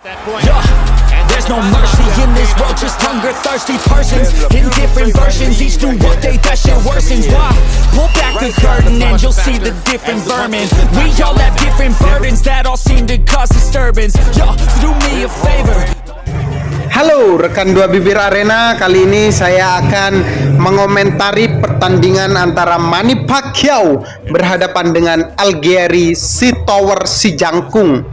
Yeah, there's no mercy in this world, just hunger-thirsty persons in different versions, each new update that shit worsens. Why? Pull back the curtain and you'll see the different vermin. We all have different burdens that all seem to cause disturbance. Yo, so do me a favor. Halo rekan Dua Bibir Arena, kali ini saya akan mengomentari pertandingan antara Manny Pacquiao berhadapan dengan Algieri Sitower Sijangkung.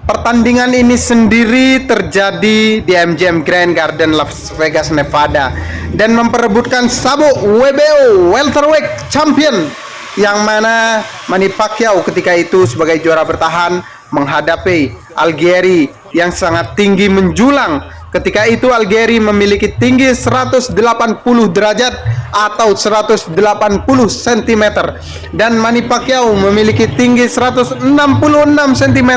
Pertandingan ini sendiri terjadi di MGM Grand Garden Las Vegas, Nevada, dan memperebutkan sabuk WBO Welterweight Champion, yang mana Manny Pacquiao ketika itu sebagai juara bertahan menghadapi Algieri yang sangat tinggi menjulang. Ketika itu Algieri memiliki tinggi 180 derajat atau 180 cm, dan Manny Pacquiao memiliki tinggi 166 cm,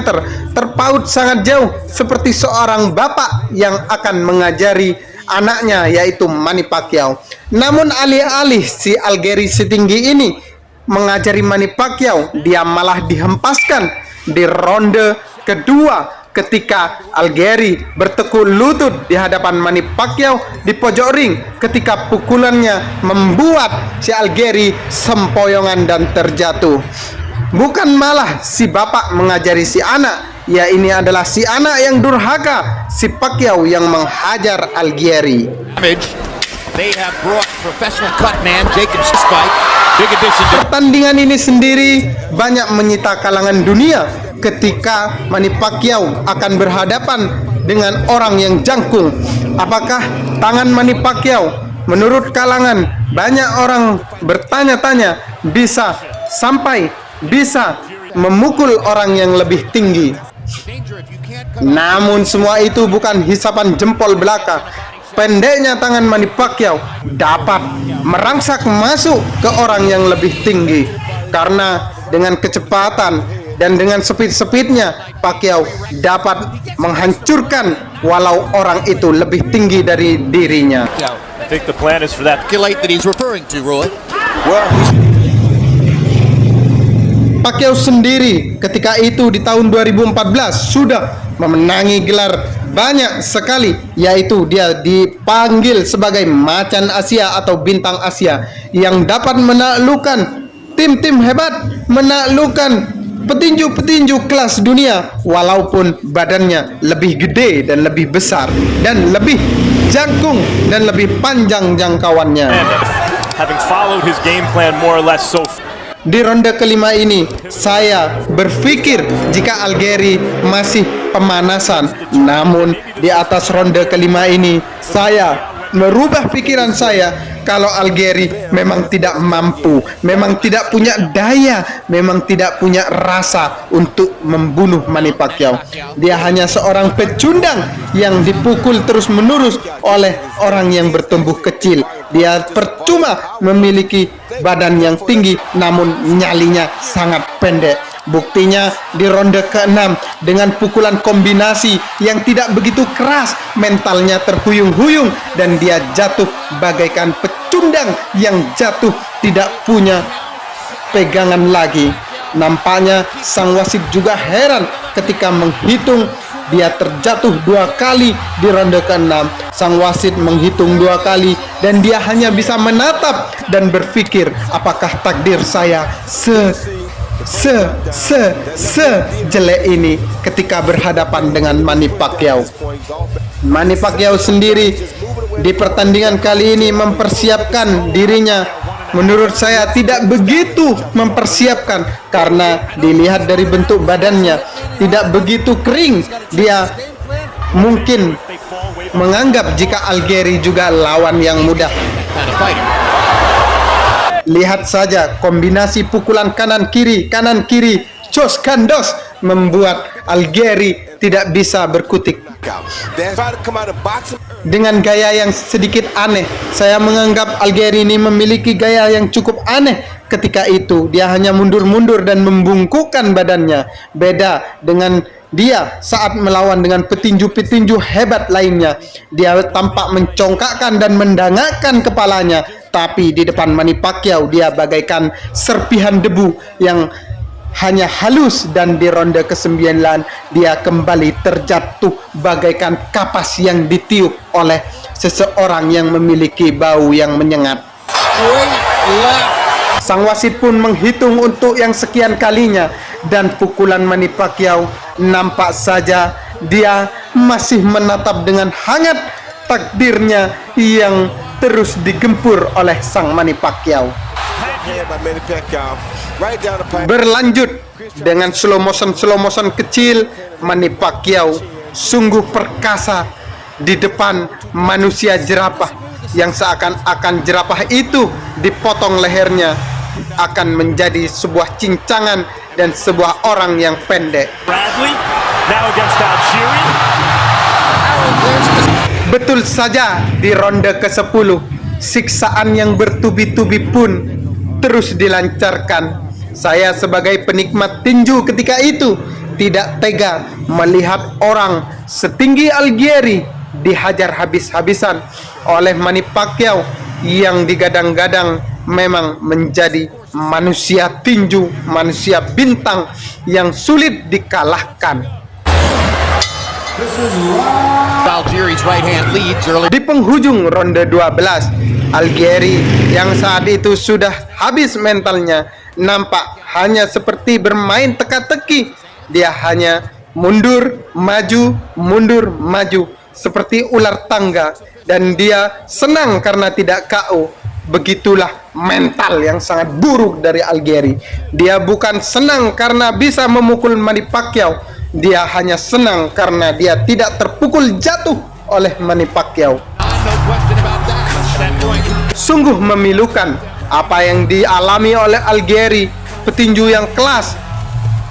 terpaut sangat jauh seperti seorang bapak yang akan mengajari anaknya, yaitu Manny Pacquiao. Namun alih-alih si Algieri setinggi ini mengajari Manny Pacquiao, dia malah dihempaskan di ronde kedua ketika Algieri bertekuk lutut di hadapan Manny Pacquiao di pojok ring, ketika pukulannya membuat si Algieri sempoyongan dan terjatuh. Bukan malah si bapak mengajari si anak, ya ini adalah si anak yang durhaka, si Pacquiao yang menghajar Algieri. Pertandingan ini sendiri banyak menyita kalangan dunia ketika Manny Pacquiao akan berhadapan dengan orang yang jangkung. Apakah tangan Manny Pacquiao, menurut kalangan banyak orang bertanya-tanya, bisa memukul orang yang lebih tinggi? Namun semua itu bukan hisapan jempol belaka. Pendeknya tangan Manny Pacquiao dapat merangsak masuk ke orang yang lebih tinggi, karena dengan kecepatan dan dengan speed-speednya Pacquiao dapat menghancurkan walau orang itu lebih tinggi dari dirinya. I think the plan is for that that he's referring to, Roy. Pacquiao sendiri ketika itu di tahun 2014 sudah memenangi gelar banyak sekali, yaitu dia dipanggil sebagai Macan Asia atau Bintang Asia, yang dapat menaklukkan tim-tim hebat, menaklukkan petinju-petinju kelas dunia, walaupun badannya lebih gede dan lebih besar dan lebih jangkung dan lebih panjang jangkauannya. Having followed his game plan more or less so. Di ronde kelima ini saya berpikir jika Algieri masih pemanasan, namun di atas ronde kelima ini saya merubah pikiran saya kalau Algieri memang tidak mampu, memang tidak punya daya, memang tidak punya rasa untuk membunuh Manny Pacquiao. Dia hanya seorang pecundang yang dipukul terus-menerus oleh orang yang bertumbuh kecil. Dia percuma memiliki badan yang tinggi, namun nyalinya sangat pendek. Buktinya di ronde ke-6 dengan pukulan kombinasi yang tidak begitu keras, mentalnya terhuyung-huyung dan dia jatuh bagaikan pecundang yang jatuh tidak punya pegangan lagi. Nampaknya sang wasit juga heran ketika menghitung dia terjatuh 2 kali di ronde ke-6. Sang wasit menghitung 2 kali dan dia hanya bisa menatap dan berpikir, apakah takdir saya jelek ini ketika berhadapan dengan Manny Pacquiao. Manny Pacquiao sendiri di pertandingan kali ini mempersiapkan dirinya, menurut saya tidak begitu mempersiapkan, karena dilihat dari bentuk badannya tidak begitu kering. Dia mungkin menganggap jika Algieri juga lawan yang mudah. Lihat saja kombinasi pukulan kanan kiri, jos kandos, membuat Algieri tidak bisa berkutik. Dengan gaya yang sedikit aneh, saya menganggap Algieri ini memiliki gaya yang cukup aneh. Ketika itu dia hanya mundur-mundur dan membungkukkan badannya. Beda dengan dia saat melawan dengan petinju-petinju hebat lainnya. Dia tampak mencongkakkan dan mendangakkan kepalanya, tapi di depan Manny Pacquiao dia bagaikan serpihan debu yang hanya halus, dan di ronde ke-9 dia kembali terjatuh bagaikan kapas yang ditiup oleh seseorang yang memiliki bau yang menyengat. Sang wasit pun menghitung untuk yang sekian kalinya, dan pukulan Manny Pacquiao nampak saja dia masih menatap dengan hangat takdirnya yang terus digempur oleh sang Manny Pacquiao. Berlanjut dengan slow motion kecil, Manny Pacquiao sungguh perkasa di depan manusia jerapah, yang seakan-akan jerapah itu dipotong lehernya akan menjadi sebuah cincangan dan sebuah orang yang pendek. Bradley now against Algieri. Betul saja, di ronde ke-10 siksaan yang bertubi-tubi pun terus dilancarkan. Saya sebagai penikmat tinju ketika itu tidak tega melihat orang setinggi Algieri dihajar habis-habisan oleh Manny Pacquiao yang digadang-gadang memang menjadi manusia tinju, manusia bintang yang sulit dikalahkan. Algieri's right hand leads early. Di penghujung ronde 12, Algieri yang saat itu sudah habis mentalnya nampak hanya seperti bermain teka-teki. Dia hanya mundur, maju seperti ular tangga, dan dia senang karena tidak KO. Begitulah mental yang sangat buruk dari Algieri. Dia bukan senang karena bisa memukul Manny Pacquiao, dia hanya senang karena dia tidak terpukul jatuh oleh Manny Pacquiao. Sungguh memilukan apa yang dialami oleh Algieri, petinju yang kelas,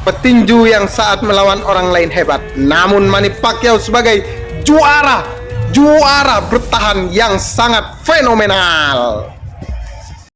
petinju yang saat melawan orang lain hebat. Namun Manny Pacquiao sebagai juara bertahan yang sangat fenomenal.